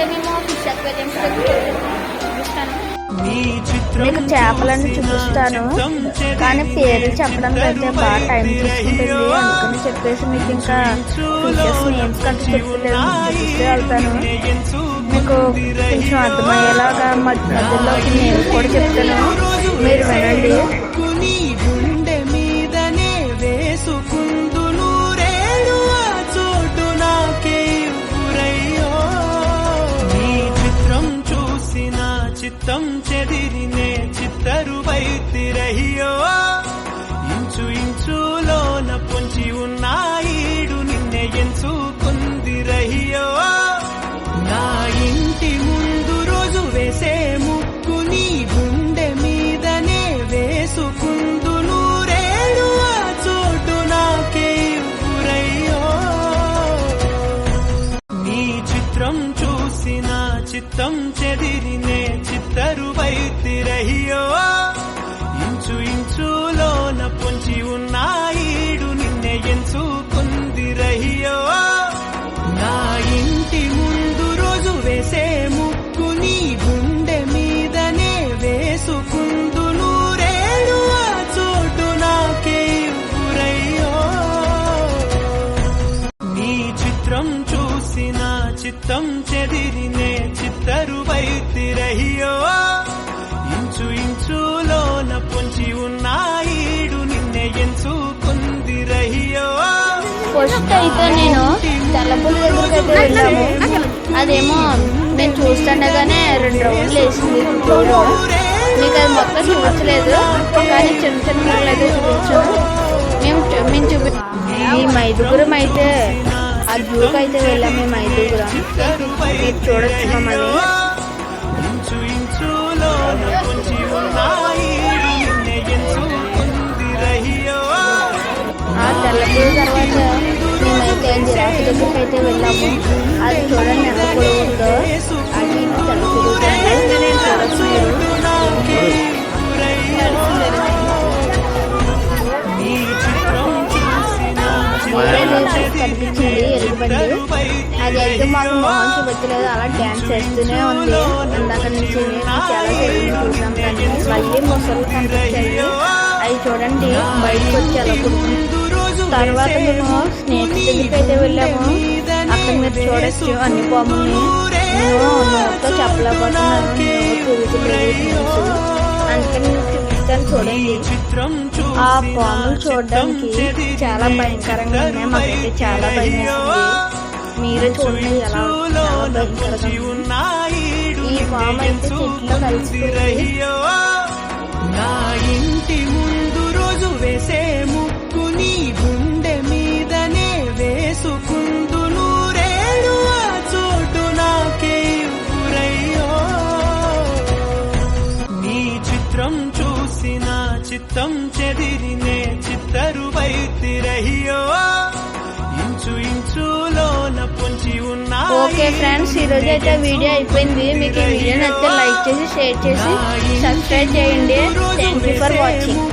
అయితేనేమో fish aquarium చూపిస్తాను, మీకు చేపలను చూపిస్తాను. కానీ పేరు చెప్పడానికి అయితే బాగా టైం తీసుకుంటుంది. అందుకని చెప్పేసి మీకు ఇంకా ఫిషెస్ నేమ్స్ కంటే చెప్పలేదు, చూపిస్తే వెళ్తాను. మీకు కొంచెం అర్థమయ్యేలాగా మధ్యలో నేమ్స్ కూడా చెప్తాను, మీరు వినండి. చిత్తం చెదిరినే చిత్తరువైతిరహియో ఇంచు ఇంచులోన పొంచి ఉన్నాయిడు నిన్నే ఎంచుకుందిరహియో నా ఇంటి ముందు రోజు వేసే ముక్కు నీ గుండె మీదనే వేసుకుందు నూరేడు ఆ చోటు నాకే ఇవ్వురయ్యో నీ చిత్రం చూసిన చిత్తం చెదిరినే చిత్తరువైతిరహియో ఇంచు ఇంచులోన పొంచి ఉన్నాయిడు నిన్నే ఎంచుకుందిరహియో నా ఇంటి ముందు రోజు వేసే ముక్కు నీ గుండె మీదనే వేసుకుందు నూరేడు ఆ చోటు నాకే ఇవ్వురయ్యో నీ చిత్రం చూసిన చిత్తం చెదిరినే చిత్తరువైతిరహియో ఇంచు ఇంచులోన పొంచి ఉన్నాయిడు నిన్నే ఎంచుకుందిరహియో ఫస్ట్ అయితే నేను తెల్లపూల దగ్గరికి అయితే వెళ్ళాము. అదేమో నేను చూస్తుండగానే 2 రౌండ్లు వేసింది. మీకు అది మొత్తం చూపించలేదు, కానీ చిన్న చిన్న పూలు అయితే చూపించాను. మేము మేము 5గురం అయితే ఆ జూకి అయితే వెళ్ళాము. మేము 5గురం మీరు చూడొచ్చు మమ్మల్ని. ఆ తెల్లపూల తర్వాత మేమైతే జిరాఫీ దగ్గరికి అయితే వెళ్ళాము. అది చూడండి ఎంత పొడవు ఉందో. అది తెల్లపూల చూడొచ్చు మీరు. కనిపించింది ఎలుగుబండి. అది అయితే మాకు మొహం చూపించలేదు, అలా డ్యాన్స్ చేస్తూనే ఉంది. ఇందాక నుంచి చాలా సేపు చూసాం, కానీ మళ్ళీ మొసలు కనిపించాయి. అవి చూడండి బయటకు వచ్చి అలా కుడుతుంది. తర్వాత మేము స్నేక్స్ దగ్గరికి అయితే వెళ్ళాము. అక్కడ మీరు చూడొచ్చు అన్ని పాముల్ని. నేను నోట్తో చెప్పలేకపోతున్నాను, అందుకని చూపిస్తాను చూడండి. ఆ పాములు చూడడానికి చాలా భయంకరంగా ఉన్నాయి. మాకైతే చాలా భయం వేసింది. మీరే చూడండి ఎలా భయంకరంగా. ఈ పాము అయితే చెట్లో కలిసిపోయింది. నా ఇంటి ముందు రోజు వేసే ముక్కు నీ గుండె మీదనే వేసుకుందు నూరేడు ఆ చోటు నాకే ఇవ్వురయ్యో నీ చిత్రం చూసిన చిత్తం చెదిరినే చిత్తరువైతిరహియో ఇంచు ఇంచులోన పొంచి ఉన్నా. ఓకే ఫ్రెండ్స్, ఈరోజు అయితే వీడియో అయిపోయింది. మీకు ఈ వీడియో నచ్చితే లైక్ చేసి, షేర్ చేసి, సబ్స్క్రైబ్ చేయండి. Thank you for watching.